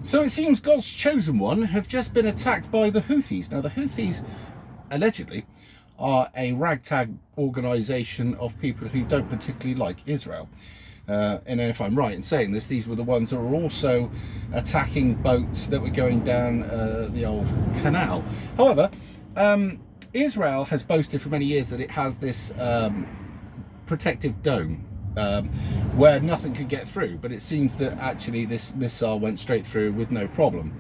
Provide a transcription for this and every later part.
So it seems God's chosen one have just been attacked by the Houthis. Now, the Houthis, allegedly, are a ragtag organisation of people who don't particularly like Israel. And if I'm right in saying this, these were the ones that were also attacking boats that were going down the old canal. However, Israel has boasted for many years that it has this protective dome where nothing could get through, but it seems that actually this missile went straight through with no problem.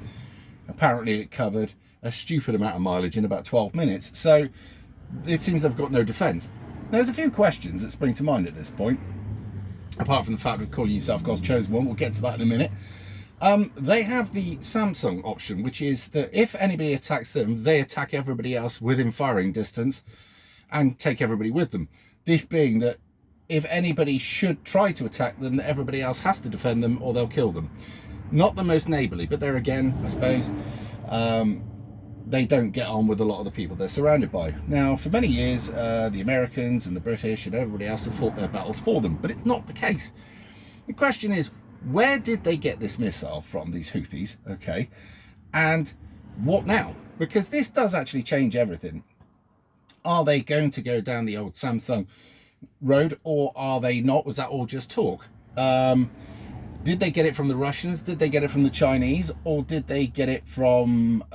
Apparently it covered a stupid amount of mileage in about 12 minutes, so it seems they've got no defence. There's a few questions that spring to mind at this point, apart from the fact of calling yourself God's chosen one. We'll get to that in a minute. They have the Samsung option, which is that if anybody attacks them, they attack everybody else within firing distance and take everybody with them. This being that if anybody should try to attack them, everybody else has to defend them or they'll kill them. Not the most neighbourly, but there again, I suppose, they don't get on with a lot of the people they're surrounded by. Now, for many years, the Americans and the British and everybody else have fought their battles for them, but it's not the case. The question is, where did they get this missile from, these Houthis? Okay, and what now? Because this does actually change everything. Are they going to go down the old Samsung road, or are they not? Was that all just talk? Did they get it from the Russians? Did they get it from the Chinese? Or did they get it from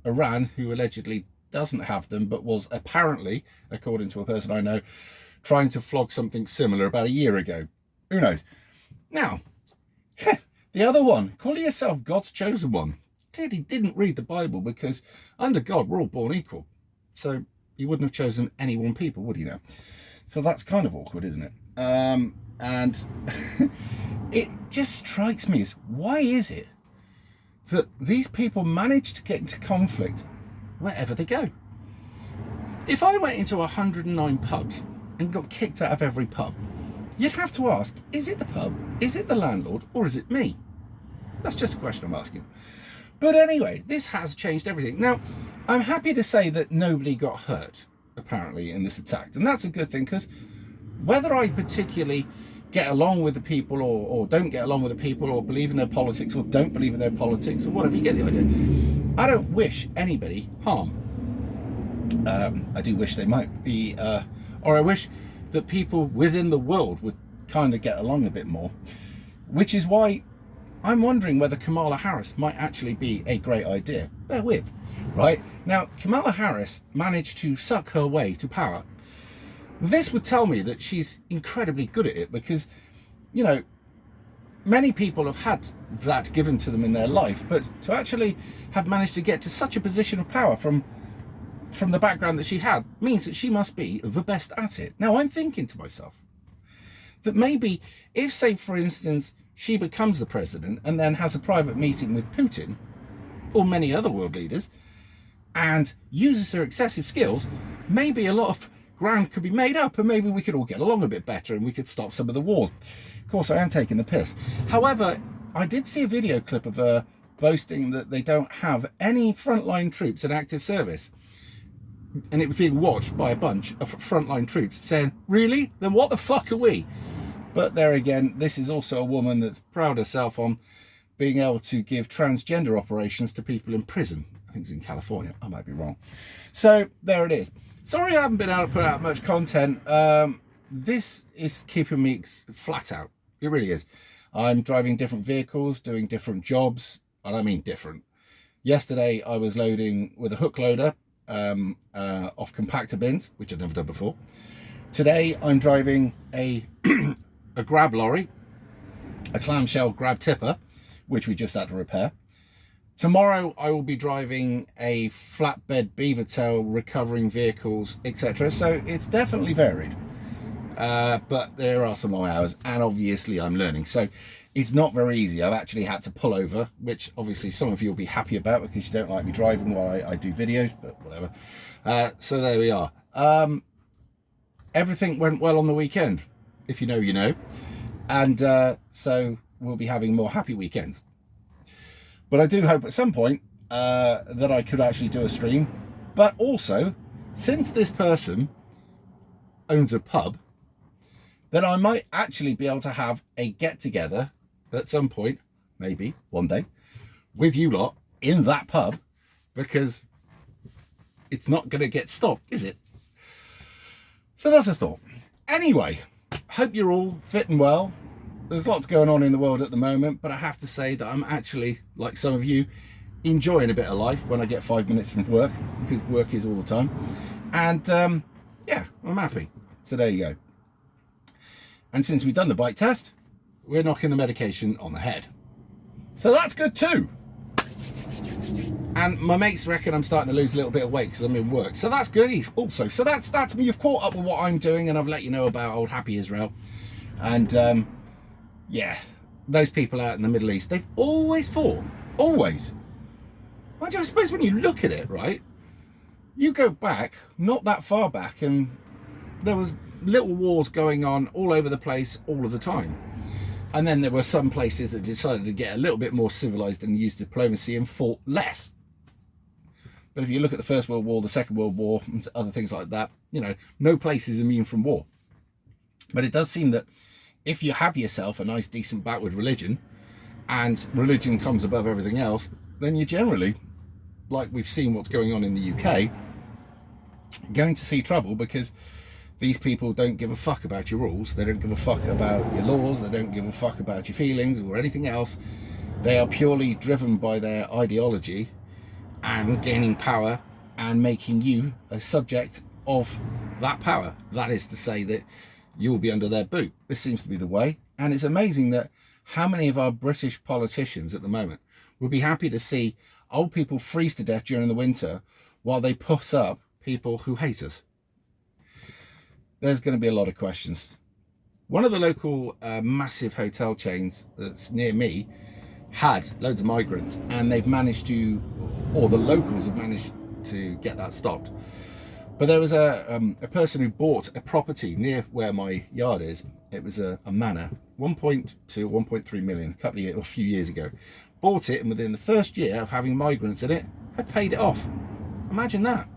Iran, who allegedly doesn't have them, but was apparently, according to a person I know, trying to flog something similar about a year ago? Who knows? Now, the other one, calling yourself God's chosen one, clearly didn't read the Bible, because under God, we're all born equal. So he wouldn't have chosen any one people, would he now? So that's kind of awkward, isn't it? And it just strikes me as, why is it that these people manage to get into conflict wherever they go? If I went into 109 pubs and got kicked out of every pub, you'd have to ask, is it the pub, is it the landlord, or is it me? That's just a question I'm asking. But anyway, this has changed everything. Now, I'm happy to say that nobody got hurt, apparently, in this attack. And that's a good thing, because whether I particularly get along with the people or don't get along with the people, or believe in their politics or don't believe in their politics, or whatever, you get the idea. I don't wish anybody harm. I do wish they might be, or I wish that people within the world would kind of get along a bit more, which is why I'm wondering whether Kamala Harris might actually be a great idea. Bear with, right? Now, Kamala Harris managed to suck her way to power. This would tell me that she's incredibly good at it, because, you know, many people have had that given to them in their life, but to actually have managed to get to such a position of power from the background that she had means that she must be the best at it. Now, I'm thinking to myself that maybe if, say, for instance, she becomes the president and then has a private meeting with Putin or many other world leaders and uses her excessive skills, maybe a lot of ground could be made up, and maybe we could all get along a bit better and we could stop some of the wars. Of course, I am taking the piss. However, I did see a video clip of her boasting that they don't have any frontline troops in active service. And it was being watched by a bunch of frontline troops saying, really? Then what the fuck are we? But there again, this is also a woman that's proud herself on being able to give transgender operations to people in prison. I think it's in California. I might be wrong. So there it is. Sorry I haven't been able to put out much content. This is keeping me flat out. It really is. I'm driving different vehicles, doing different jobs. And I mean different. Yesterday I was loading with a hook loader off compactor bins, which I've never done before. Today I'm driving a grab lorry, a clamshell grab tipper, which we just had to repair. Tomorrow I will be driving a flatbed beaver tail, recovering vehicles, etc. So it's definitely varied, but there are some long hours, and obviously I'm learning, so it's not very easy. I've actually had to pull over, which obviously some of you will be happy about because you don't like me driving while I do videos, but whatever. So there we are. Everything went well on the weekend. If you know, you know. And so we'll be having more happy weekends. But I do hope at some point that I could actually do a stream. But also, since this person owns a pub, then I might actually be able to have a get-together at some point, maybe one day, with you lot in that pub, because it's not going to get stopped, is it? So that's a thought. Anyway, hope you're all fit and well. There's lots going on in the world at the moment, but I have to say that I'm actually, like some of you, enjoying a bit of life when I get 5 minutes from work, because work is all the time. And yeah, I'm happy. So there you go. And since we've done the bite test, we're knocking the medication on the head. So that's good too. And my mates reckon I'm starting to lose a little bit of weight because I'm in work. So that's good also. So that's me. You've caught up with what I'm doing, and I've let you know about old Happy Israel. And yeah, those people out in the Middle East, they've always fought. Always. I suppose when you look at it, right, you go back, not that far back, and there was little wars going on all over the place all of the time. And then there were some places that decided to get a little bit more civilized and use diplomacy and fought less. But if you look at the First World War, the Second World War, and other things like that, you know, no place is immune from war. But it does seem that if you have yourself a nice, decent bout with religion, and religion comes above everything else, then you generally, like we've seen what's going on in the UK, going to see trouble, because these people don't give a fuck about your rules. They don't give a fuck about your laws. They don't give a fuck about your feelings or anything else. They are purely driven by their ideology and gaining power and making you a subject of that power. That is to say that you will be under their boot. This seems to be the way. And it's amazing that how many of our British politicians at the moment would be happy to see old people freeze to death during the winter while they put up people who hate us. There's going to be a lot of questions. One of the local massive hotel chains that's near me had loads of migrants, and they've managed to, or the locals have managed to get that stopped. But there was a person who bought a property near where my yard is. It was a manor, 1.2, 1.3 million, a few years ago. Bought it, and within the first year of having migrants in it, had paid it off. Imagine that.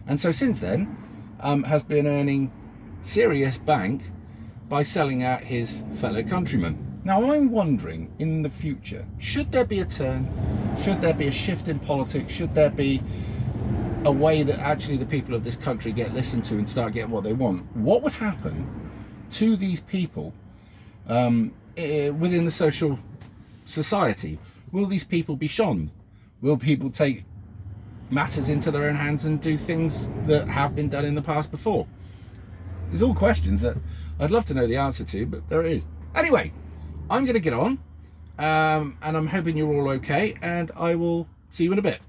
And so since then, has been earning serious bank by selling out his fellow countrymen. Now I'm wondering, in the future, should there be a turn? Should there be a shift in politics? Should there be a way that actually the people of this country get listened to and start getting what they want? What would happen to these people within the social society? Will these people be shunned? Will people take matters into their own hands and do things that have been done in the past before? There's all questions that I'd love to know the answer to, but there it is. Anyway, I'm going to get on, and I'm hoping you're all okay, and I will see you in a bit.